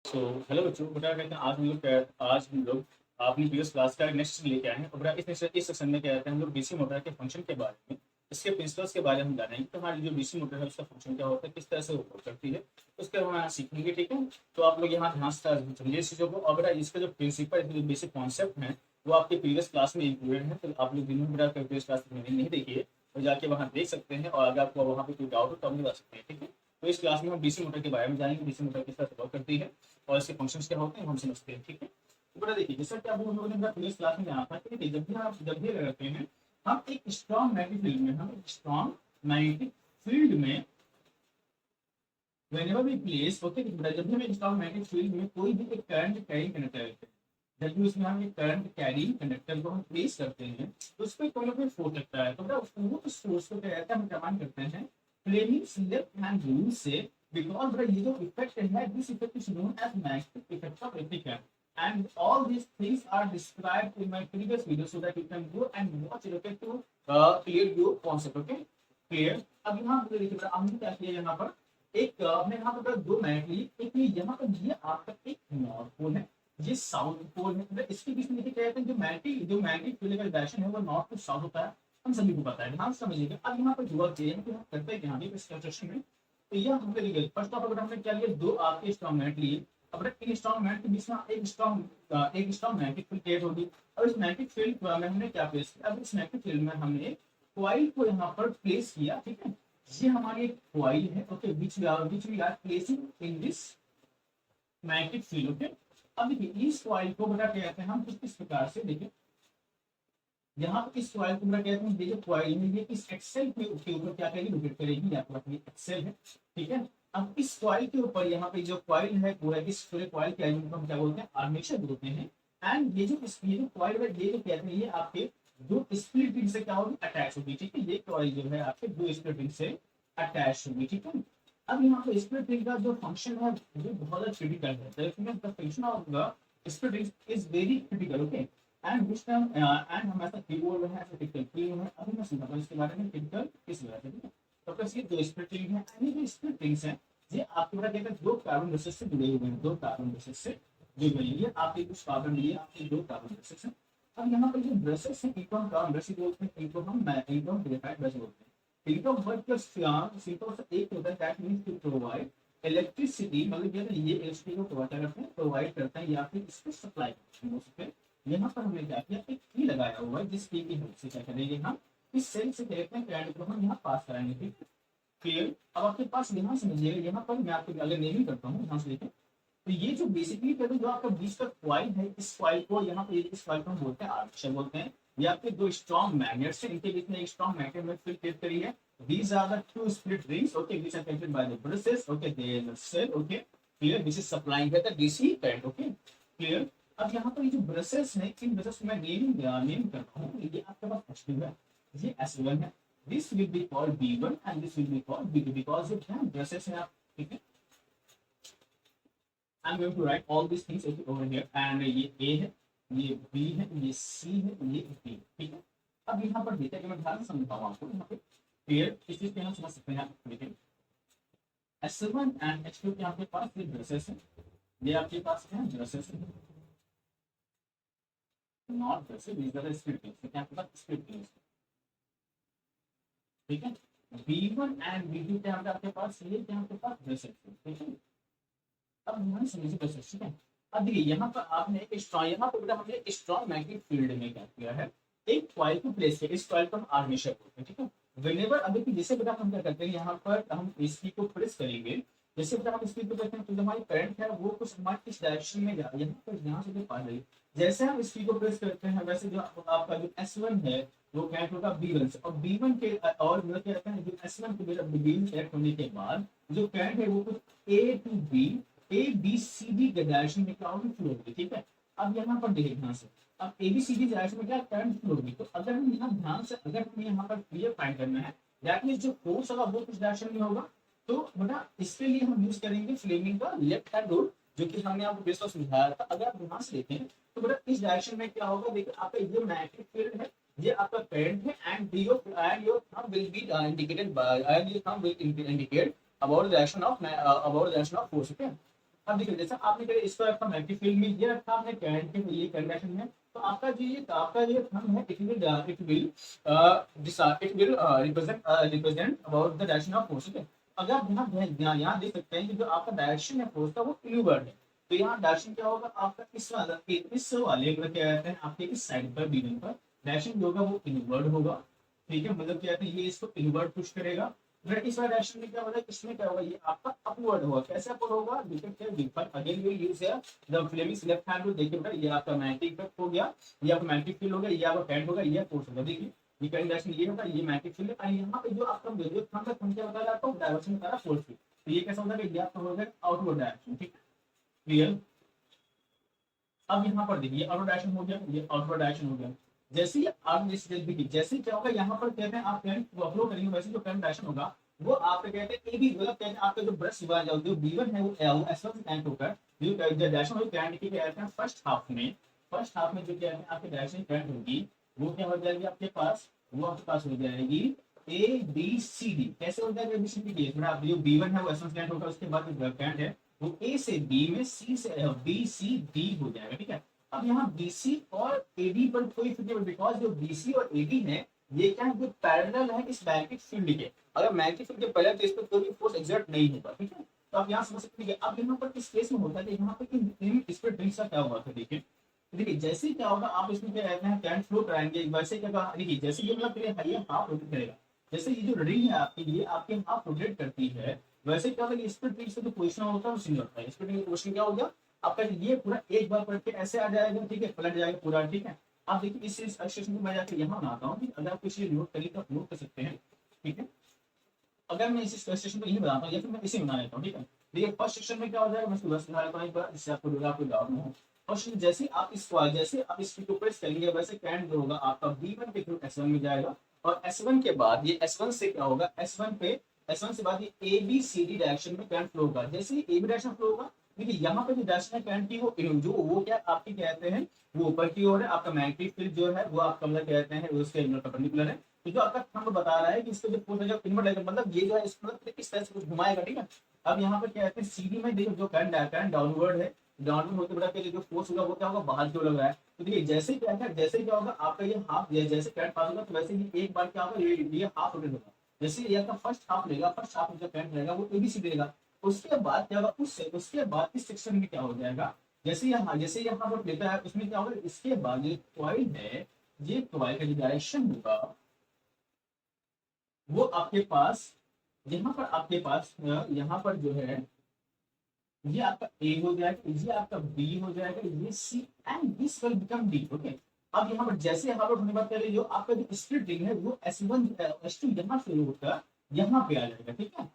So hello बच्चों, बेटा कहते हैं आज हम लोग अपनी प्रीवियस क्लास का नेक्स्ट लेके आए हैं। और बेटा इस सेशन में क्या कहते हैं, हम लोग डीसी मोटर के फंक्शन के बारे में, इसके प्रिंसिपल्स के बारे में हम जानेंगे। तो हमारी जो डीसी मोटर है उसका फंक्शन क्या होता है, किस तरह से वो वर्क करती है, उसके बारे में यहाँ सीखेंगे। ठीक है, तो आप लोग यहाँ ध्यान से समझिए इस चीज़ों को। और बेटा इसका जो प्रिंसिपल जो बेसिक कॉन्सेप्ट है वो आपके प्रीवियस क्लास में इंक्लूडेड है। तो आप लोग जिन्होंने बेटा प्रीवियस क्लास नहीं देखिए तो जाके वहाँ देख सकते हैं, और अगर आपको वहाँ पे कोई डाउट हो तो आप बता सकते हैं। ठीक है, तो इस क्लास में हम डीसी मोटर के बारे में जानेंगे, डीसी मोटर किस तरह से वर्क करती है और इसके फंक्शंस क्या होते हैं हम समझते हैं। ठीक है, तो बेटा देखिए, जैसा कि आप लोगों ने प्रीवियस क्लास में जाना था कि देखिए, जब भी करते हैं हम एक स्ट्रॉन्ग मैग्नेटिक फील्ड में, whenever we place, ओके, जब भी हम स्ट्रॉन्ग मैग्नेटिक फील्ड में कोई भी एक करंट कैरी कंडक्टर लेते हैं, जब भी उसमें हम एक करंट कैरी कंडक्टर को हम प्लेस करते हैं तो उस पर कोई ना कोई फोर्स लगता है। तो बेटा वो उस फोर्स को क्या कहते हैं, हम क्या मान करते हैं फ्लेमिंग्स लेफ्ट हैंड रूल से। बिकॉज बेटा ये जो इफेक्ट है, this effect is known as magnetic effect of replication, and all these things are described in my previous video so that you can go and watch it, okay, to clear your concept, okay, clear। अब यहाँ पर देखिए हमने क्या किया, यहाँ पर एक हमने यहाँ पर दो मैट ली, एक ये यहाँ पर ये आपका एक नॉर्थ पोल है, ये साउथ पोल है। मतलब इसके बीच में देखिए क्या कहते हैं, जो मैग्नेटिक फील्ड का डायरेक्शन है वो नॉर्थ टू साउथ होता है, हम सभी को पता है। ध्यान से समझिएगा। अब यहाँ पर हुआ क्या है कि हम करते हैं क्या इस कंस्ट्रक्शन में, तो यह हमने लिए फर्स्ट ऑफ ऑल हमने क्या लिया, दो आपके स्ट्रॉन्ग मैट लिए। अब इन स्ट्रॉन्ग मैट के बीच में एक स्ट्रॉन्ग मैग्नेटिक फील्ड क्रिएट होगी। और इस मैग्नेटिक फील्ड में हमने क्या प्लेस किया, अब इस मैग्नेटिक फील्ड में हमने कॉइल को यहाँ पर प्लेस किया। ठीक है, ये हमारी एक कॉइल है, okay, which we are placing in this magnetic field. Okay, अब देखिए इस कॉइल को बेटा क्या कहते हैं हम कुछ इस प्रकार से, देखिए यहाँ पर इस कॉइल को बेटा कहते हैं, ये जो कॉइल है ये इस एक्सेल के ऊपर क्या करेगी, रोटेट करेगी। यहाँ पर ये एक्सेल है, ठीक है। अब इस कॉइल के ऊपर यहाँ पे जो कॉइल है वो है, इस पूरे कॉइल के एलिमेंट को हम क्या बोलते हैं, आर्मेचर बोलते हैं। एंड ये जो कॉइल है, ये जो कहते हैं, ये आपके दो स्प्लिट रिंग से क्या होगी, अटैच होगी। ठीक है, ये कॉइल जो है आपके दो स्प्लिट रिंग से अटैच होगी। ठीक है, अब यहाँ पे स्प्लिट रिंग का जो फंक्शन है वो बहुत ज्यादा क्रिटिकल है। The function of the split ring is very critical, okay. And this time and हम ऐसा की बोल रहे हैं, ऐसा क्रिटिकल की है। अभी मैं समझाता हूँ इसके बारे में, क्रिटिकल किस वजह से। ठीक है, तो बस ये दो स्प्लिट रिंग है, एंड ये जो स्प्लिट रिंग्स हैं ये आपके बड़ा कहते हैं दो कार्बन ब्रशेस से जुड़े हुए हैं, दो कार्बन ब्रशेस से जुड़े हुए हैं। ये आपके कुछ कार्बन लिए, आपके दो कार्बन ब्रशेस हैं। अब यहाँ पर जो ब्रशेस हैं इनको हम कार्बन ब्रश बोलते हैं, इनको हम ग्रेफाइट ब्रश बोलते हैं। इनका वर्क प्लस सिंपल सा एक होता है, that means to provide electricity, मतलब ये इलेक्ट्रिसिटी को प्रोवाइड करते हैं या फिर इसको सप्लाई करते हैं। उसके यहाँ पर हमने क्या किया, एक की लगाया हुआ है, जिस की हेल्प से क्या करेंगे हम इस सेल से देखते हैं करंट को हम यहाँ पास कराएंगे। ठीक है, क्लियर। अब आपके पास यहाँ समझिएगा, यहाँ पर मैं आपको अगर नेमिंग करता हूँ, यहाँ से देखें तो ये जो बेसिकली कहते हैं जो आपका बीच का क्वाइल है, इस क्वाइल को यहाँ पे इस क्वाइल को हम बोलते हैं आर्मेचर बोलते हैं। ये आपके दो स्ट्रॉन्ग मैग्नेट्स हैं, इनके बीच में एक स्ट्रॉन्ग मैग्नेट में फील्ड क्रिएट करी है। These are the two split rings, okay, which are connected by the brushes, okay, they are cell, okay, clear, this is supplying the DC current, okay, clear। अब यहाँ पर ये जो brushes हैं, इन brushes को मैं नेम करता हूँ। ये आपके पास H2 है, ये S1 है। This will be called B1 and this will be called B2 because ये क्या ब्रशेस हैं आप, ठीक है। I'm going to write all these things over here, and ये A है, ये B है, ये C है, ये D, ठीक है। अब यहाँ पर देखिए, मैं ध्यान से समझाऊँ आपको यहाँ पे, क्लियर, इस चीज पे हम समझ सकते हैं। देखिए S1 एंड H2 के आपके पास ये ब्रशेस हैं, ये आपके पास क्या है, ब्रशेस हैं, not brushes, these are the split rings, क्या आपके पास split rings, ठीक है। B1 एंड B2 के आपके पास ये क्या आपके पास ब्रशेस हैं, ठीक है। अब ध्यान से मुझे ब्रशेस, ठीक है। अब देखिए यहाँ पर आपने एक स्ट्रॉन्ग, यहाँ पर बेटा हमने स्ट्रॉन्ग मैग्नेटिक फील्ड में क्या किया है, एक कॉइल को प्लेस किया, इस कॉइल को हम आर्मेचर बोलते हैं, ठीक है। व्हेनेवर अभी कि जैसे बेटा हम क्या करते हैं, यहाँ पर हम इसकी को प्रेस करेंगे, जैसे बेटा हम इसकी को करते हैं तो जो हमारी करंट है वो कुछ हमारे इस डायरेक्शन में जा, यहाँ पर यहाँ से पा रही है। जैसे हम इसकी को प्रेस करते हैं वैसे जो आपका जो S1 है वो कनेक्ट होगा B1 से, और B1 के और मतलब क्या कहते हैं जो S1 के B1 कनेक्ट होने के बाद जो करंट है वो कुछ A to B, A B C D के डायरेक्शन में क्या होगी, फ्लो होगी, ठीक है। अब यहाँ पर देखिए ध्यान से, अब A B C D direction में क्या करंट फ्लो होगी, तो अगर हम यहाँ ध्यान से, अगर हमें यहाँ पर क्लियर फाइंड करना है, दैट मींस जो फोर्स होगा वो कुछ डायरेक्शन में होगा, तो बेटा इसके लिए हम यूज करेंगे फ्लेमिंग का लेफ्ट हैंड रूल, जो कि हमने आपको बेस समझाया था। अगर आप ध्यान से देखें तो बेटा इस डायरेक्शन में क्या होगा, देखिए आपका ये मैग्नेटिक फील्ड है, ये आपका करंट है, and your thumb will be indicated by, and your thumb will indicate about the direction of force, okay। अब देखिए जैसा आपने कहा इसको रखा मैग्नेटिक फील्ड में, ये रखा आपने करंट के ये करंट डायरेक्शन में, तो आपका जो ये थंब है it will represent about the direction of force. Okay, अगर आप यहाँ देख सकते हैं कि जो आपका डायरेक्शन है फोर्स का वो इनवर्ड है, तो यहाँ डायरेक्शन क्या होगा आपका इस वाले क्या कहते हैं आपके इस साइड पर बीवन पर डायरेक्शन जो होगा वो इनवर्ड होगा। ठीक है, मतलब क्या कहते हैं ये इसको इनवर्ड पुश करेगा। फिर इस वाले डायरेक्शन में क्या होगा, इसमें क्या होगा ये आपका अपवर्ड होगा। कैसे अपवर्ड होगा, again we use here the Fleming's left hand rule. देखिए बेटा ये आपका मैग्नेटिक इफेक्ट हो गया, ये आपका मैग्नेटिक फील्ड हो गया, ये आपका करंट होगा, ये फोर्स होगा। देखिए ये करंट डायरेक्शन ये होगा, ये मैग्नेटिक फील्ड है, और यहाँ पे जो आपका जो थंब है थंब क्या बता रहा है डायरेक्शन बता रहा है फोर्स की। तो ये कैसा होगा, ये आपका हो जाएगा आउटवर्ड डायरेक्शन। ठीक है, क्लियर। अब यहाँ पर देखिए आउटवर्ड डायरेक्शन हो गया, ये आउटवर्ड डायरेक्शन हो गया। जैसे ही आप देखिए जैसे क्या होगा यहाँ पर कहते हैं आप करंट फ्लो करेंगे, वैसे जो करंट डायरेक्शन होगा वो आपके कहते हैं एबी, मतलब कहते हैं आपका जो ब्रश जो B1 है वो S1 से कनेक्ट होकर जो डायरेक्शन होगी करंट की कहते हैं फर्स्ट हाफ में जो कहते हैं आपके डायरेक्शन करंट होगी वो क्या हो जाएगी आपके पास, वो आपके पास हो जाएगी ABCD। कैसे हो जाएगा ABCD, आप जो B1 है वो S1 से कनेक्ट होकर उसके बाद जो करंट है वो A से B में, C से B C D हो जाएगा। ठीक है, अब यहाँ BC और AD पर कोई इफेक्ट नहीं, बिकॉज जो BC और AD है ये क्या है, जो पैरेलल है इस मैग्नेटिक फील्ड के। अगर मैग्नेटिक फील्ड के पैरेलल तो इस पर कोई भी फोर्स एक्सर्ट नहीं होगा। ठीक है, तो आप यहाँ समझ सकते हैं। अब यहाँ पर इस केस में होता है यहाँ पर इस पर ड्रिल का क्या हुआ था, देखिए देखिए जैसे क्या होगा आप इसमें क्या रहते हैं करंट फ्लो कराएंगे, वैसे क्या देखिए जैसे ये मतलब हाफ रोटेट करेगा, जैसे ये जो रिंग है आपकी ये आपके हाफ रोटेट करती है, वैसे क्या होगा इस पर ड्रिल से जो पोजिशन होता है वो सिंगल होता है। इस पर ड्रिल पोजिशन क्या हो गया आपका, ये पूरा एक बार पलट के ऐसे आ जाएगा। ठीक है, पलट जाएगा पूरा। ठीक है, आप देखिए इस एक्सप्रेशन को मैं जाकर यहाँ बनाता हूँ, अगर आप किसी नोट करिए तो आप नोट कर सकते हैं। ठीक है, अगर मैं इस सेक्शन को यही बनाता हूँ या फिर मैं इसे बना लेता हूँ। ठीक है, देखिए फर्स्ट सेक्शन में क्या हो जाएगा, मैं इसको बस बना लेता हूँ एक बार, जिससे आपको कोई डाउट ना हो। फर्स्ट जैसे आप इसको प्रेस करेंगे वैसे करंट जो होगा आपका B1 के थ्रू S1 में जाएगा, और S1 के बाद ये S1 से क्या होगा, S1 से बाद ये ABCD डायरेक्शन में करंट फ्लो होगा। जैसे ये AB डायरेक्शन फ्लो होगा, देखिए यहाँ पे जो डायरेक्शन है करंट की वो क्या आपकी कहते हैं वो ऊपर की ओर है। आपका मैग्नेटिक फील्ड जो है वो आपका मतलब कहते हैं उसके परपेंडिकुलर है। तो जो आपका थंब बता रहा है कि इसका जो फोर्स है जो इनवर्ट है, मतलब ये जो है इस तरह से कुछ घुमाएगा। ठीक है, अब यहाँ पर क्या कहते हैं सीडी में देखो जो करंट डाउनवर्ड है, डाउनवर्ड होते बड़ा जो फोर्स होगा वो क्या होगा बाहर की ओर लग रहा है। तो देखिए जैसे क्या होगा आपका ये हाफ, जैसे करंट पास होगा तो वैसे ही एक बार क्या होगा ये हाफ रोटेट होगा। जैसे ये आपका फर्स्ट हाफ लेगा, फर्स्ट हाफ में जो करंट रहेगा वो एबीसी देगा। उसके बाद क्या होगा उसके बाद इस सेक्शन में क्या हो जाएगा, जैसे यहाँ पर लेता है उसमें क्या होगा, इसके बाद ये कॉइल है, ये कॉइल का जो डायरेक्शन होगा वो आपके पास यहाँ पर जो है ये आपका ए हो जाएगा, ये आपका बी हो जाएगा, ये C and this will become D. Okay, अब यहाँ पर जैसे यहाँ पर होने बात करें जो आपका जो स्प्लिट रिंग है वो S1 S2 यहाँ से होकर यहाँ पे आ जाएगा। ठीक है,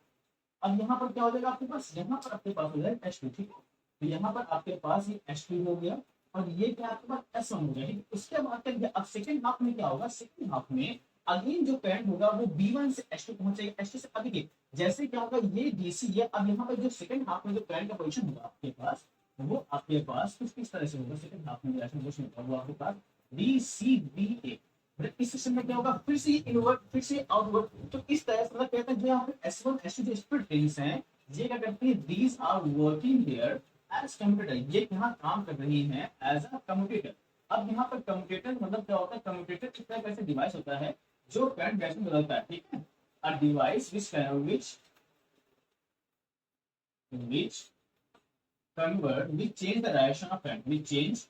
अब यहाँ पर क्या हो जाएगा आपके पास, यहाँ पर आपके पास हो जाएगा S2। ठीक है, तो यहाँ पर आपके पास ये S2 हो गया और ये क्या आपके पास S1 हो गया। ठीक है, उसके बाद क्या अब सेकंड हाफ में क्या होगा, सेकंड हाफ में अगेन जो करंट होगा वो B1 से S2 पहुंचेगा, S2 से अभी के जैसे क्या होगा ये DC है। अब यहाँ पर जो सेकंड हाफ में जो करंट का पोजीशन होगा आपके पास वो आपके पास कुछ इस तरह से होगा। सेकंड हाफ में जो पोजीशन होगा वो आपके पास BCBA। इस सेक्शन में क्या होगा फिर से इनवर्ट फिर से आउटवर्ड। तो इस तरह से मतलब कहते हैं जो यहाँ पे S1 S2 जो स्प्लिट रिंग्स हैं ये क्या करती है, these are working here as commutator, ये यहाँ काम कर रही हैं एज अ कम्यूटेटर। अब यहाँ पर कम्यूटेटर मतलब क्या होता है, कम्यूटेटर किस तरह का डिवाइस होता है जो करंट डायरेक्शन बदलता है। ठीक है, a device which convert which change the direction of current, which change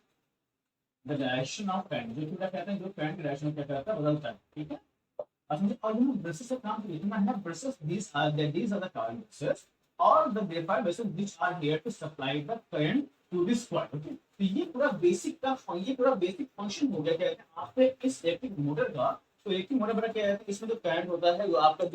the direction of current, जो क्या कहते हैं जो करंट की डायरेक्शन क्या करता है बदलता है। ठीक है, अब मुझे और यहाँ ब्रशेस से काम लिखना है, brushes these are the current brushes or the graphite brushes which are here to supply the current to this coil। Okay, तो ये पूरा बेसिक फंक्शन हो गया। कहते हैं आपके इस इलेक्ट्रिक मोटर का, तो इलेक्ट्रिक मोटर बड़ा क्या है इसमें जो करंट होता है वो आपका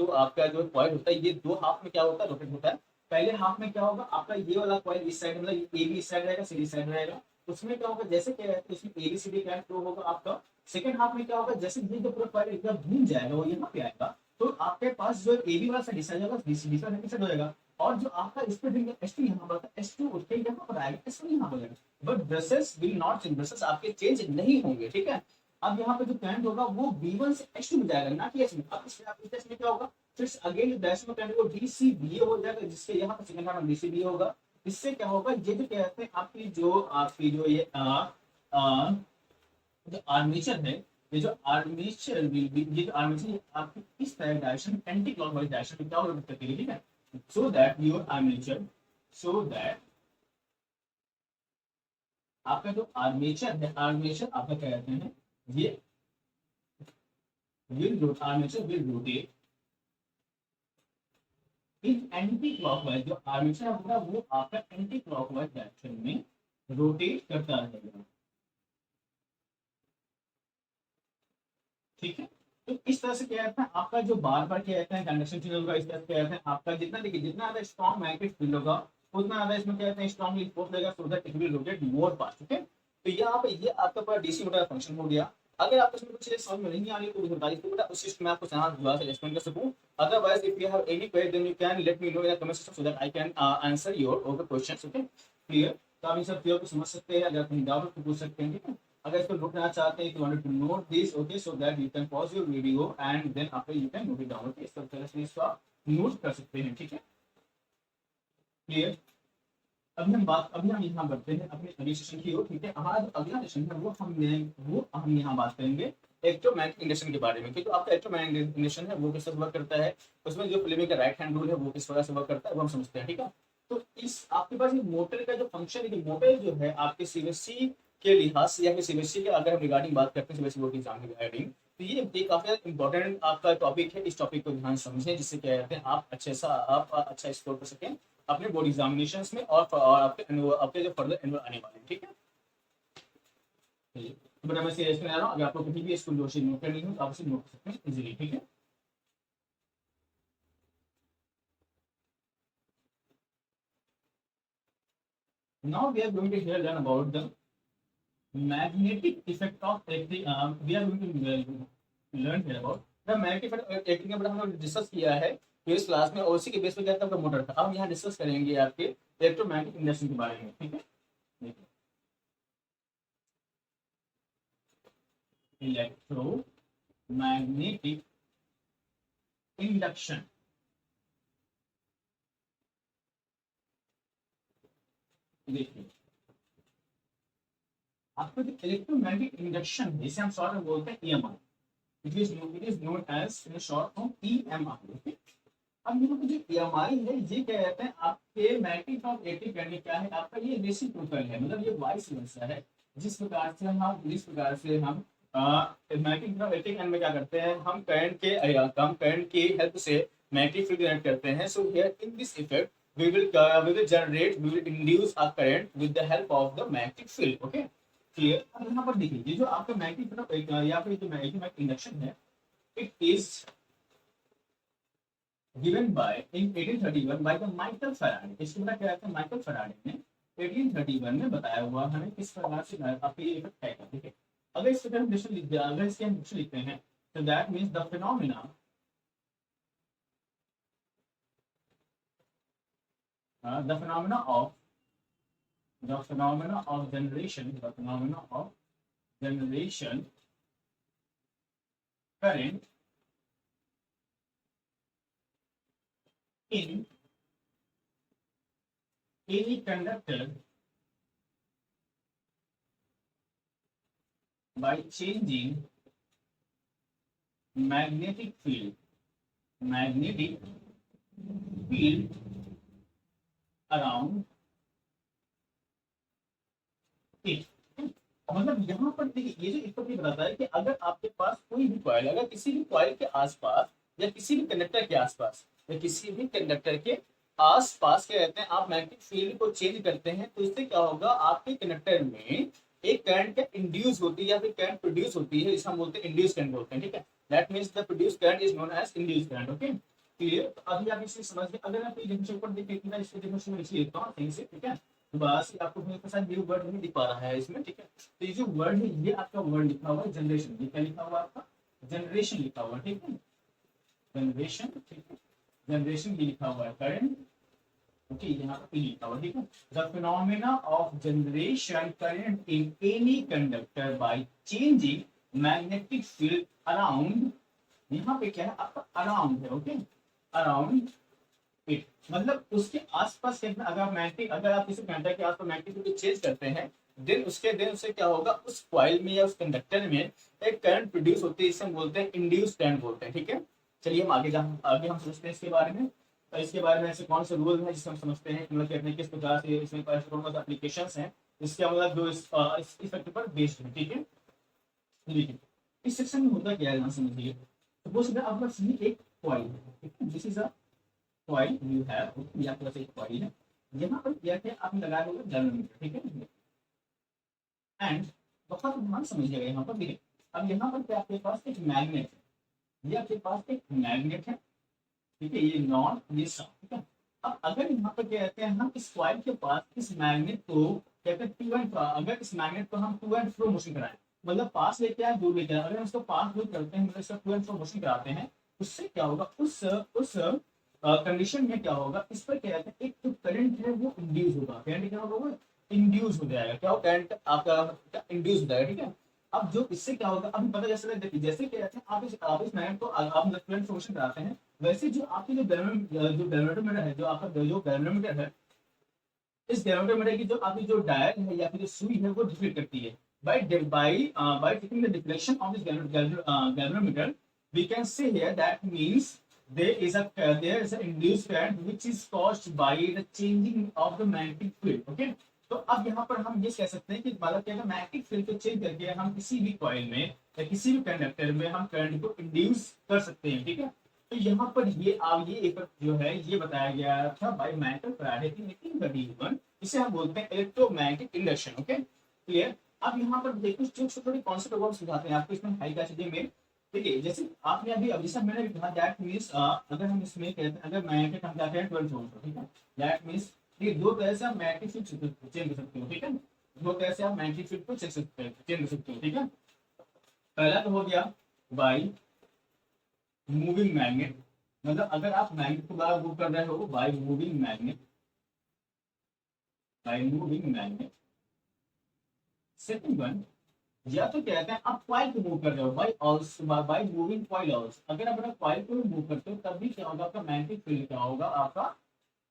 जो कॉइल होता है ये दो हाफ में क्या होता है रोटेट होता है। पहले हाफ में क्या होगा आपका ये वाला कॉइल इस साइड मतलब ए बी इस साइड रहेगा, सी डी साइड रहेगा। उसमें क्या होगा जैसे क्या है इसमें एबीसीडी करंट फ्लो होगा आपका। सेकंड हाफ में क्या होगा जैसे ये जो पूरा कॉइल एकदम घूम जाएगा वो यहाँ पे आएगा, तो आपके पास जो एबी वाला साइड डिसाइड होगा बीसीडी का डिसाइड हो जाएगा, और जो आपका स्पीड रिंग S2 यहाँ पर S2 उठ के यहाँ पर आएगा, S1 यहाँ पर आएगा। But brushes will not change, brushes आपके चेंज नहीं होंगे। ठीक है, अब यहाँ पे जो करंट होगा वो B1 से S2 में जाएगा ना कि S में। अब इसमें क्या होगा फिर अगेन जो डायरेक्शन में करंट वो DCBA हो जाएगा, जिसके यहाँ पर सेकंड हाफ में DCBA होगा। इससे क्या होगा, ये जो कहते हैं आपकी जो ये जो आर्मेचर है, ये जो आर्मेचर विल बी, ये जो आर्मेचर आपकी इस तरह डायरेक्शन, एंटी क्लॉकवाइज डायरेक्शन में क्या रोटेट करेगी, ठीक है। So that your armature, so that आपका जो आर्मेचर है, आर्मेचर आपका क्या कहते हैं, ये armature will rotate in anti clockwise. जो आर्मेचर होगा वो आपका एंटी क्लॉकवाइज डायरेक्शन में रोटेट करता रहेगा, ठीक है। तो इस तरह से क्या कहते हैं आपका जो बार बार क्या कहते हैं कंडक्शन चेंज होगा, इस तरह से क्या कहते हैं आपका जितना, देखिए जितना ज्यादा स्ट्रॉन्ग मैग्नेटिक फील्ड होगा उतना ज्यादा इसमें क्या कहते हैं स्ट्रॉन्गली फोर्स लगेगा, so that it will rotate more fast, ठीक है। तो यहाँ पे ये आपका पूरा डीसी मोटर का फंक्शन हो गया। अगर आपको इसमें कुछ चीजें समझ में नहीं आ रही तो मुझे बताइए, तो बेटा उस चीज को मैं आपको यहाँ दोबारा से एक्सप्लेन कर सकूं। Otherwise if you have any query then you can let me know in the comment section so that I can answer your all the questions, okay clear. तो आप इन सब चीजों को समझ सकते हैं, अगर कोई डाउट तो पूछ सकते हैं, ठीक है। अगर इसको नोट करना चाहते हैं, wanted to note this, okay, so that you can pause your video and then after you can note it down, okay. इस तरह से इसको आप नोट कर सकते हैं, ठीक है, क्लियर। अभी हम यहाँ बढ़ते हैं अपने अगले सेशन की ओर, ठीक है। हमारा जो अगला सेशन है वो हम यहाँ बात करेंगे इलेक्ट्रोमैग्नेटिक इंडक्शन के बारे में, क्योंकि आपका इलेक्ट्रोमैग्नेटिक इंडक्शन है वो किस तरह वर्क करता है, उसमें जो फ्लेमिंग का राइट हैंड रूल है वो किस तरह से वर्क करता है वो हम समझते हैं, ठीक है। तो इस आपके पास ये मोटर का जो फंक्शन है, मोटर जो है आपके सीबीएसई के लिहाज से या फिर सीबीएसई के अगर हम रिगार्डिंग बात करते हैं सीबीएसई बोर्ड के एग्जाम के रिगार्डिंग, तो ये काफी इंपॉर्टेंट आपका टॉपिक है। इस टॉपिक को ध्यान समझें, जिससे क्या कहते हैं आप आप अच्छा स्कोर कर सकें अपने बोर्ड एग्जामिनेशंस में और आपके जो फर्दर एनुअल आने वाले हैं, ठीक है। तो बेटा मैं सीरियस में आ रहा हूँ, अगर आपको कहीं भी इसको जो नोट करनी हो तो आप इसे नोट कर सकते हैं इजीली, ठीक है। Now we are going to here learn about the magnetic effect of electric. We are going to learn here about the magnetic effect of electric के बारे में हमने डिस्कस किया है प्रीवियस क्लास में, और उसी के बेस पर क्या था मोटर था। अब यहाँ डिस्कस करेंगे आपके इलेक्ट्रोमैग्नेटिक इंडक्शन के बारे में, ठीक है। इलेक्ट्रोमैग्नेटिक इंडक्शन, देखिए आपको जो इलेक्ट्रोमैग्नेटिक इंडक्शन है इसे हम शॉर्ट में बोलते हैं EMI, it is known as in short form EMI, okay. अब ये जो ईएमआई है ये क्या कहते हैं आपके मैग्नेटिक ऑफ इलेक्ट्रिक करंट क्या है आपका, ये रेसिप्रोकल है, मतलब ये वाइस वर्सा है। जिस प्रकार से हम मैग्नेटिक ऑफ इलेक्ट्रिक करंट में क्या करते हैं, हम करंट की हेल्प से मैग्नेटिक फील्ड जनरेट करते हैं। So here in this effect we will induce a current with the help of the magnetic field, okay clear। अब यहाँ पर देखिए ये जो आपका मैग्नेटिक या फिर जो मैग्नेटिक इंडक्शन है, it is given by in 1831 by the Michael Faraday. इसको बता क्या है, माइकल फैराडे ने 1831 में बताया हुआ हमें किस प्रकार से आपके ये इफेक्ट है, ठीक है। अगर इसके हम डिफिनेशन लिखते हैं, अगर इसके हम डिफिनेशन लिखते हैं तो that means the phenomena the phenomena of generation current in any conductor by changing magnetic field around it। मतलब यहाँ पर देखिए ये जो इफेक्ट बताता है कि अगर आपके पास कोई भी कॉइल, अगर किसी भी कॉइल के आसपास या किसी भी कंडक्टर के आसपास या किसी भी कंडक्टर के आसपास क्या कहते हैं आप मैग्नेटिक फील्ड को चेंज करते हैं, तो इससे क्या होगा आपके कंडक्टर में एक करंट क्या इंड्यूस होती है या फिर करंट प्रोड्यूस होती है, जिसे हम बोलते हैं इंड्यूस करंट बोलते हैं, ठीक है। That means the produce current is known as induce current, okay clear. तो अभी आप इसे समझ गए। अगर आप ये डेफिनेशन पर देखिए मैं इसके डेफिनेशन में लिख लेता हूं सही से, ठीक है। तो बस आपको मेरे साथ ये वर्ड नहीं दिख पा रहा है इसमें, ठीक है। तो ये जो वर्ड है ये आपका वर्ड लिखा हुआ है जनरेशन, ये क्या लिखा हुआ है आपका जनरेशन लिखा हुआ है, ठीक है। जनरेशन, ठीक है, जनरेशन ये लिखा हुआ है करंट, ओके यहाँ पर लिखा हुआ, ठीक है। The phenomena of generation current in any conductor by changing magnetic field around, यहाँ पे क्या है आपका अराउंड है, ओके, अराउंड इट, मतलब उसके आसपास कितना, अगर मैग्नेटिक, अगर आप किसी कंडक्टर के आसपास मैग्नेटिक फील्ड चेंज करते हैं, देन उससे क्या होगा, उस कॉइल में या उस कंडक्टर में एक करंट प्रोड्यूस होती है, जिसे हम बोलते हैं इंड्यूस करंट बोलते हैं। ठीक है, चलिए हम आगे हम समझते हैं इसके बारे में। तो इसके बारे में ऐसे कौन से रूल है जिससे हम समझते हैं, मतलब कहते हैं किस प्रकार से इसमें ऐसे कौन सा एप्लीकेशंस हैं इसके, मतलब जो इस इफेक्ट पर बेस्ड है। ठीक है, देखिए इस सेक्शन में होता क्या है यहाँ समझिए। सपोज दैट आपके पास ये एक कॉइल है, this is a coil you have, ये आपके पास एक कॉइल है, यहाँ पर क्या क्या आपने लगाया होगा जनरेटर। ठीक है, एंड बहुत ध्यान समझिएगा यहाँ पर, देखिए अब यहाँ पर क्या आपके पास एक मैग्नेट है, ये आपके पास एक मैग्नेट है। ठीक है, ये नॉर्थ ये साउथ। ठीक है, अब अगर यहाँ पर क्या कहते हैं, हम इस कॉइल के पास इस मैग्नेट को कहते हैं टू एंड, अगर इस मैग्नेट को हम टू एंड फ्रो मोशन कराएं, मतलब पास लेके आए दूर लेके आए, अगर हम इसको पास दूर करते हैं, मतलब इसका टू एंड फ्रो मोशन कराते हैं, उससे क्या होगा, उस कंडीशन में क्या होगा, इस पर क्या कहते हैं, एक जो करंट है वो इंड्यूस होगा। करंट क्या होगा, इंड्यूस हो जाएगा। क्या करंट आपका इंड्यूस हो जाएगा। ठीक है, अब जो इससे क्या होगा, अभी पता जैसे देखिए, जैसे क्या कहते हैं, आप इस मैग्नेट को आप करंट मोशन कराते हैं, वैसे जो आपकी जो गैल्वेनोमीटर है, जो आपका जो गैल्वेनोमीटर है, इस गैल्वेनोमीटर की जो आपकी जो डायल है या फिर जो सुई है वो डिफ्लेक्ट करती है। By taking the deflection of this galvanometer, we can see here that means there is a induced current which is caused by the changing of the magnetic field. Okay, तो अब यहाँ पर हम ये कह सकते हैं कि मतलब क्या है, मैग्नेटिक फील्ड को चेंज करके हम किसी भी कॉइल में या किसी भी कंडक्टर में हम करंट को इंड्यूस कर सकते हैं। ठीक है, तो यहाँ पर ये एक जो है ये बताया गया था बाय माइकल फैराडे in 1831, इसे हम बोलते हैं इलेक्ट्रोमैग्नेटिक इंडक्शन। Okay, clear. अब यहाँ पर देखो कुछ थोड़ी कॉन्सेप्ट और समझाते हैं आपको, इसमें है क्या चीजें में। देखिए जैसे आपने अभी जैसा मैंने भी कहा, दैट मींस अगर हम इसमें कहते हैं, अगर मैग्नेटिक हम कहते हैं 12 वोल्ट। ठीक है, दैट मींस ये दो तरह से आप मैग्नेटिक फील्ड चेंज कर सकते हो। ठीक है, दो तरह से आप मैग्नेटिक फील्ड को चेंज कर सकते हो। ठीक है, पहला तो हो गया बाई मूविंग मैग्नेट, मतलब अगर आप मैग्नेट को बाहर मूव कर रहे हो by moving magnet, by moving magnet. Second one, या तो कहते हैं आप कॉइल को मूव कर रहे हो bye also by moving coil also, अगर आप अपना कॉइल को मूव करते हो तब भी क्या होगा, आपका मैग्नेटिक फील्ड क्या होगा, आपका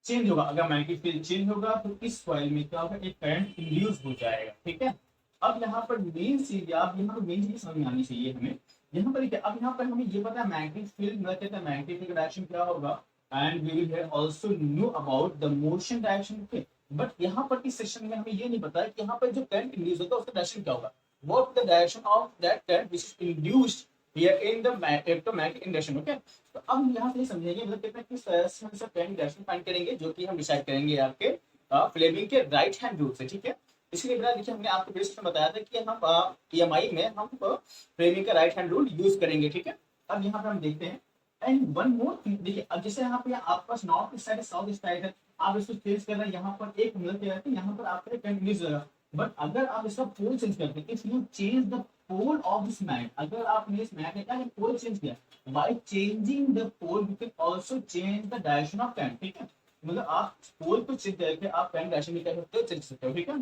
चेंज होगा। अगर मैग्नेटिक फील्ड चेंज होगा तो इस कॉइल में क्या होगा, एक करंट इंड्यूस हो जाएगा। ठीक है, अब यहाँ पर मेन चीज, आप यहाँ पर मेन चीज समझ में आनी चाहिए हमें। यहाँ पर क्या, अब यहाँ पर हमें ये पता है मैग्नेटिक फील्ड मतलब कहते हैं मैग्नेटिक फील्ड डायरेक्शन क्या होगा, and we will also know about the motion direction. But यहाँ पर इस सेक्शन में हमें ये नहीं पता है कि यहाँ पर जो करंट इंड्यूस होगा उसका डायरेक्शन क्या होगा, what the direction of that current which is induced here in the electromagnetic induction. Okay, तो अब हम यहाँ से समझेंगे, मतलब कहते हैं किस तरह से हम सब करंट डायरेक्शन फाइंड करेंगे, जो कि हम डिसाइड करेंगे आपके फ्लेमिंग के राइट हैंड रूल से। ठीक है, इसलिए बेटा देखिए हमने आपको बेसिक में बताया था कि हम ईएमआई में हम फ्लेमिंग का राइट हैंड रूल यूज करेंगे। ठीक है, अब यहाँ पे हम देखते हैं एंड वन मोर थिंग, देखिए अब जैसे यहाँ पे आपके पास नॉर्थ साइड साउथ साइड है, आप इसको चेंज कर रहे हैं, यहाँ पर एक मतलब क्या है, यहाँ पर आपका कंटिन्यूस होगा। बट अगर आप इसका पोल चेंज करते हैं, if you change the pole of this magnet, अगर आपने इस मैग्नेट का पोल चेंज किया, by changing the pole you can also change the direction of current. ठीक है, मतलब आप पोल को चेंज करके आप करंट डायरेक्शन भी कर सकते हो, चेंज सकते हो। ठीक है,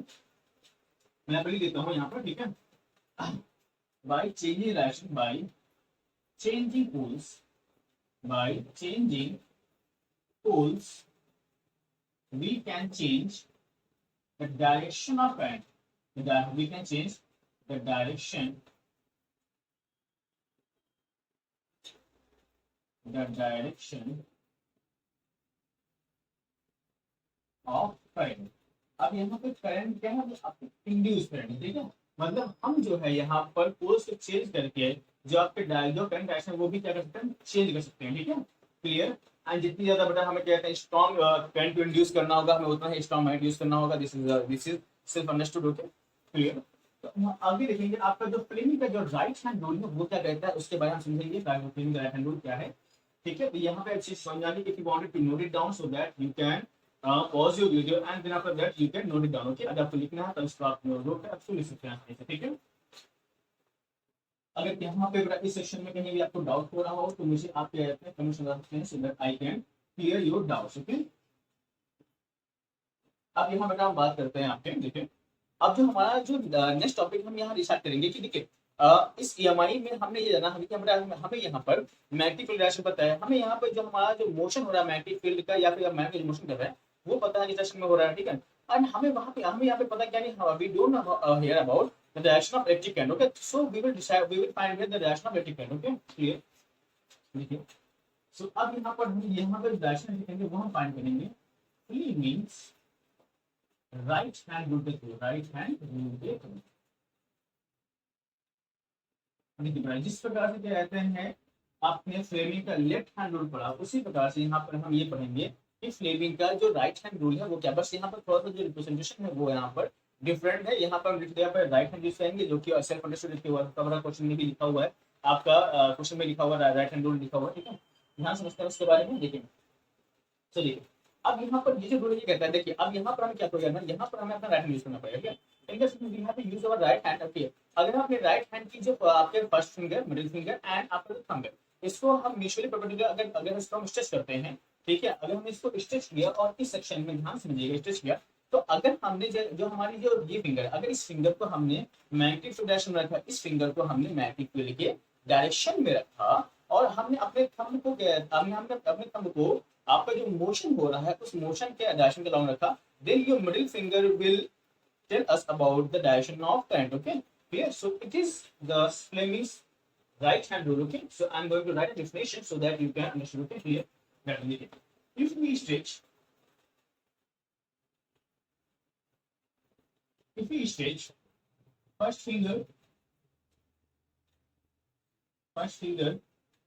मैं आपको लिख देता हूँ यहाँ पर। ठीक है, by changing direction, by changing poles, by changing poles we can change the direction of current, we can change the direction of current। अब यहाँ पे करंट क्या है, इंड्यूस करंट। ठीक है, मतलब हम जो है यहाँ पर पोल्स को चेंज करके जो आपके जो करंट डायरेक्शन वो भी क्या कर सकते हैं, चेंज कर सकते हैं। ठीक है, क्लियर। एंड जितनी ज्यादा बेटा हमें क्या कहते हैं स्ट्रॉन्ग करंट को इंड्यूस करना होगा, हमें उतना ही स्ट्रॉन्ग मैग्नेट यूज करना होगा। This is self understood. Okay, clear. तो हम आगे देखेंगे आपका जो फ्लेमिंग का जो राइट हैंड रूल है वो क्या कहता है, उसके बारे में हम समझेंगे फ्लेमिंग का राइट हैंड रूल क्या है। ठीक है, तो यहाँ पे अच्छी समझ आनी, if you wanted to note it down so that you can pause your video and then after that you can note it down. Okay, अगर आपको लिखना है तो इसको आप नोट पे आपको लिख सकते हैं। ठीक है, अगर यहाँ पे इस सेक्शन में कहीं भी आपको डाउट हो रहा हो तो मुझे आप क्या कहते हैं कमेंट कर सकते हैं, सो that I can clear your doubts. Okay, अब यहाँ बेटा हम बात करते हैं आपके, देखिए अब जो हमारा जो नेक्स्ट टॉपिक हम यहाँ रिस्टार्ट करेंगे कि देखिए इस EMI में हमने ये जाना हमें यहाँ पर मैग्नेटिक फील्ड डायरेक्शन पता है, हमें यहाँ पर जो हमारा जो मोशन हो रहा है मैग्नेटिक फील्ड का या फिर मैग्नेटिक मोशन कर रहा है वो पता है किस डायरेक्शन में हो रहा है, ठीक है। एंड हमें यहाँ पे पता क्या नहीं, we don't know here about the direction of electric current, okay. So we will find here the direction of electric current, okay, clear. देखिए, सो अब यहाँ पर हम यहाँ पर डायरेक्शन लिखेंगे वो हम फाइंड करेंगे। फ्ली मींस राइट हैंड रूल के थ्रू, राइट हैंड रूल के थ्रू। देखिए जिस प्रकार से क्या कहते हैं आपने फ्लेमिंग का लेफ्ट हैंड रूल पढ़ा, उसी प्रकार से यहाँ पर हम ये पढ़ेंगे कि फ्लेमिंग का जो राइट हैंड रूल है वो क्या, बस यहाँ पर थोड़ा सा जो रिप्रेजेंटेशन है वो यहाँ पर डिफरेंट है। यहाँ पर हम लिख दिया पर राइट हैंड यूज करेंगे जो कि सेल्फ अंडरस्टूड लिखा हुआ है, हमारा क्वेश्चन में भी लिखा हुआ है, आपका क्वेश्चन में लिखा हुआ है राइट हैंड रूल लिखा हुआ है, ठीक है। ध्यान समझते हैं उसके बारे में, देखिए चलिए। अब यहाँ पर ये जो रूल ये कहता है, देखिए अब यहाँ पर हमें क्या करेगा ना, यहाँ पर हमें अपना राइट हैंड यूज करना पड़ेगा, ठीक है। यहाँ पे use our right hand, okay. अगर हम अपने राइट हैंड की जो आपके first finger, middle finger and आपका थंब है, इसको हम म्यूचुअली परपेंडिकुलर अगर अगर इसको हम स्ट्रेच करते हैं, ठीक है। अगर हमने इसको स्ट्रेच किया और इस सेक्शन में ध्यान समझिएगा स्ट्रेच किया, तो अगर हमने जो हमारी जो ये फिंगर, अगर इस फिंगर को हमने मैग्नेटिक फील्ड डायरेक्शन में रखा, इस फिंगर को हमने मैग्नेटिक फील्ड के डायरेक्शन में रखा और हमने अपने थंब को अपने थंब को आपका जो मोशन हो रहा है उस मोशन के डायरेक्शन के लॉन्ग रखा, then your middle finger will tell us about the direction of current, okay, clear। So it is the Fleming's right hand rule, okay। So I'm going to write a definition so that you can understand, okay, clear that if we stretch first finger,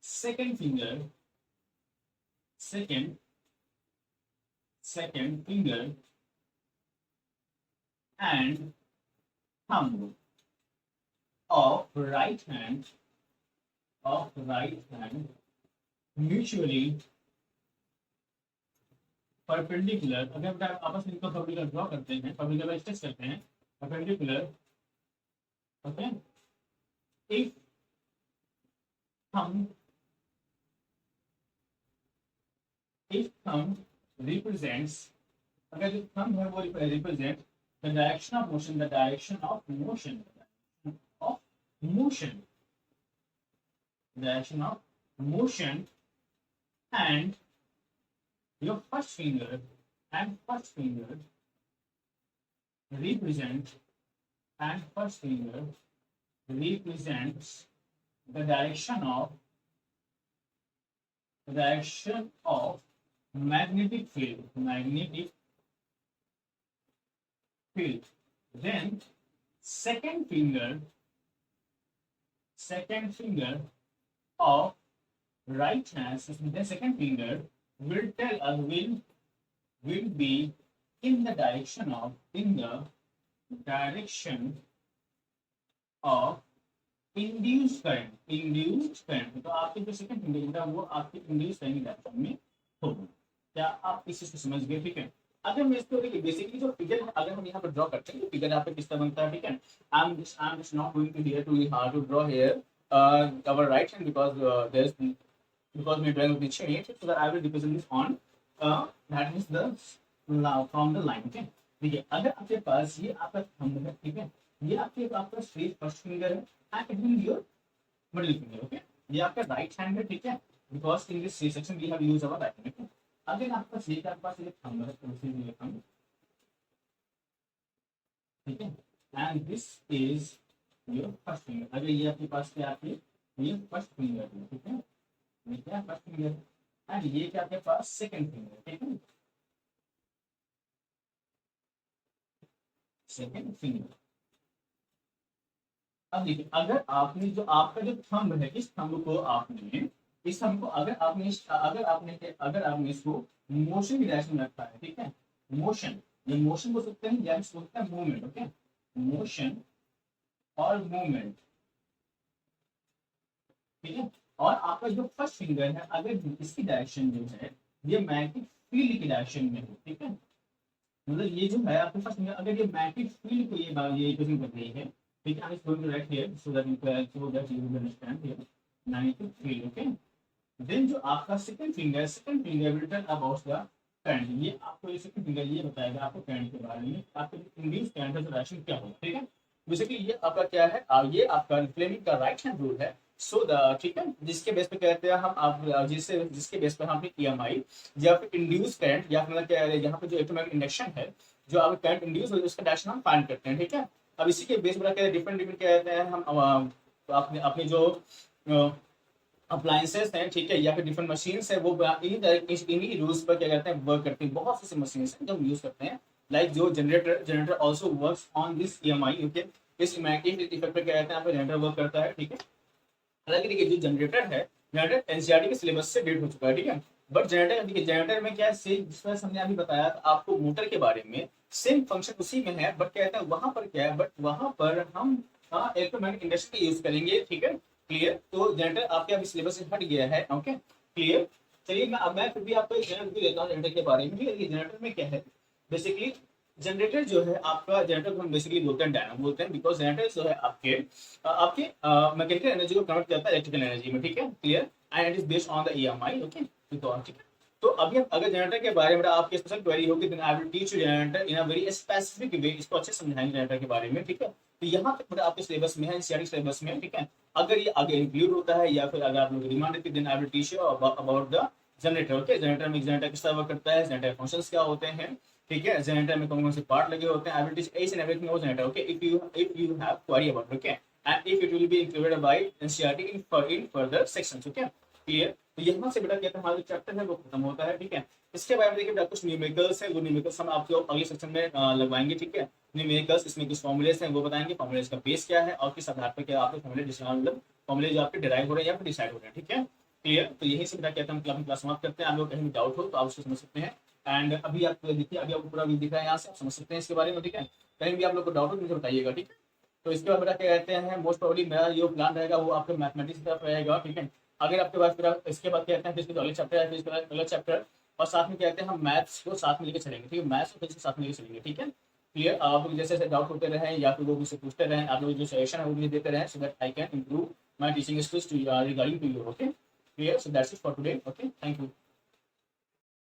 second finger, second finger and thumb of right hand mutually perpendicular, अगर आपस में इनको perpendicular draw करते हैं, perpendicular stretch करते हैं, perpendicular, okay. If thumb represents, अगर जो thumb है वो represent the direction of motion, the direction of motion, and your first finger represents the direction of magnetic field, then second finger of right hand, the second finger will tell us will be in the direction of induced current। तो आपके जो second finger है वो आपके induce current direction में होगा। क्या आप इस चीज को समझ गए, ठीक है। अगर मैं इसको देखिए बेसिकली जो फिगर है अगर हम यहाँ पर ड्रॉ करते हैं तो फिगर यहाँ पे किस तरह बनता है, ठीक है। I am just not going to draw here our right hand because because my drawing will be changed, so that I will represent this on that is the from the line, okay। देखिए अगर आपके पास ये आपका thumb है, ठीक है, ये आपका स्ट्रेट फर्स्ट फिंगर है and it will your middle finger, okay. ये आपका राइट हैंड है, ठीक है, because in this section we have used our right hand. अगर आपके पास ये थंब है तो इसे ये थंब, ठीक है, and this is your first finger. अगर ये आपके पास क्या आपके ये फर्स्ट फिंगर है, ठीक है, ये क्या फर्स्ट फिंगर एंड ये क्या आपके पास सेकंड फिंगर, ठीक है, सेकंड फिंगर। अब देखिए अगर आपने जो आपका जो थंब है इस थंब को अगर आपने इसको मोशन की डायरेक्शन में रखा है, ठीक है, मोशन, ये मोशन बोल सकते हैं या बोल सकते हैं मूवमेंट, ओके, मोशन और मूवमेंट, ठीक है। और आपका जो फर्स्ट फिंगर है अगर इसकी डायरेक्शन जो है ये मैग्नेटिक फील्ड की डायरेक्शन में हो, ठीक है, मतलब ये जो है आपके फर्स्ट फिंगर अगर ये मैग्नेटिक फील्ड को ये रिप्रेजेंट कर रही है, ठीक है। I am going to write here so that you will understand here magnetic field, okay। Then जो आपका second finger will tell about the current, ये आपको ये सेकंड फिंगर ये बताएगा आपको करंट के बारे में, आपको इंड्यूस करंट का डायरेक्शन क्या होगा, ठीक है। बेसिकली ये आपका क्या है, ये आपका फ्लेमिंग का राइट हैंड रूल है। सो द ठीक है, जिसके बेस पे कहते हैं हम आप जिसके बेस पे हम अपनी ईएमआई या फिर इंड्यूस करंट या फिर मतलब क्या है यहाँ पे जो इलेक्ट्रोमैग्नेटिक इंडक्शन है, जो आपका करंट इंड्यूस हो उसका डायरेक्शन हम फाइंड करते हैं। ठीक है, अब इसी के बेस पर डिफरेंट डिफरेंट कहते हैं हम अपने अपनी जो अप्लायंसेस हैं, ठीक है, या फिर डिफरेंट मशीन्स है, वो इन्हीं रूल्स पर क्या करते हैं, वर्क करती हैं। बहुत सी मशीन्स हैं जो हम यूज करते हैं, लाइक जो generator also works on this EMI. Okay, इस इफेक्ट पर क्या कहते हैं, आपका जनरेटर वर्क करता है। ठीक है, हालांकि देखिए जो जनरेटर है, जनरेटर एनसीईआरटी के सिलेबस से डेट हो चुका है। ठीक है, बट जनरेटर देखिए जनरेटर में क्या है, सेम जिस तरह से हमने अभी बताया था आपको मोटर के बारे में, सेम फंक्शन उसी में है, बट कहते हैं वहां पर क्या है, बट वहां पर हम इलेक्ट्रोमैग्नेटिक इंडक्शन का यूज करेंगे। ठीक है, क्लियर। तो जनरेटर आपके अभी सिलेबस से हट गया है। Okay, clear. चलिए मैं फिर भी आपको एक जनरेटर भी लेता हूँ जनरेटर के बारे में। जनरेटर में क्या है, बेसिकली जनरेटर जो है आपका, जनरेटर को हम बेसिकली बोलते हैं डायनामो बोलते हैं, बिकॉज जनरेटर जो है आपके मैकेनिकल एनर्जी को कन्वर्ट करता है इलेक्ट्रिकल एनर्जी में। ठीक है, clear. And it is based on the EMI. Okay, ठीक है। तो अभी हम अगर जनरेटर के बारे में आपकी स्पेशल क्वेरी होगी, then I will teach you generator in a very specific way, इसको अच्छे से समझाएंगे जनरेटर के बारे में। ठीक है, तो यहाँ तक आपके सिलेबस में है, एनसीईआरटी सिलेबस में। ठीक है, अगर ये आगे इंक्लूड होता है या फिर अगर आप लोग डिमांड देती है, then I will teach you about the generator. Okay, generator में जनरेटर किस तरह वर्क करता है, जनरेटर फंक्शंस क्या होते हैं, ठीक है, जनरेटर में कौन कौन से पार्ट लगे होते हैं, आई will teach each and everything about generator. Okay, if you have query about, okay, and if it will be included bye NCERT in further sections. Okay, clear. तो यहाँ से बेटा क्या हमारा जो चैप्टर है वो खत्म होता है। ठीक है, इसके बारे में देखिए बेटा कुछ न्यूमेरिकल्स है, वो न्यूमेरिकल्स हम आपको अगले सेक्शन में लगवाएंगे। ठीक है, न्यूमेरिकल्स, इसमें कुछ फॉर्मुलेस हैं वो बताएंगे, फॉर्मुलेस का बेस क्या है और किस आधार पर क्या आपके फॉर्मुले मतलब फॉर्मुले जो आपके डिराइव हो रहे हैं या फिर डिसाइड हो रहे हैं। ठीक है, क्लियर। तो यही से बेटा कहते हैं हम क्लास समाप्त करते हैं। आप लोग कहीं भी डाउट हो तो आप उसको समझ सकते हैं। एंड अभी आप देखिए, अभी आपको पूरा व्यू दिख रहा है, यहाँ से आप समझ सकते हैं इसके बारे में। ठीक है, कहीं भी आप लोग को डाउट हो तो मुझे बताइएगा। ठीक है, तो इसके बाद बेटा क्या कहते हैं, मोस्ट प्रोबेबली मेरा जो प्लान रहेगा वो आपके मैथमेटिक्स की तरफ रहेगा। ठीक है, अगर आपके पास फिर इसके बाद कहते हैं फिर इसके अगले चैप्टर है, फिर इसके बाद अगला चैप्टर, और साथ में कहते हैं हम मैथ्स को साथ में लेकर चलेंगे। ठीक है, मैथ्स को फिजिक्स साथ में लेकर चलेंगे। ठीक है, क्लियर। आप लोग जैसे जैसे डाउट होते रहे या फिर वो मुझसे पूछते रहे, आप लोग जो सजेशन है वो मुझे देते रहे, so that I can improve my teaching skills to regarding to you. Okay, clear. So that's it for today. Okay, thank you.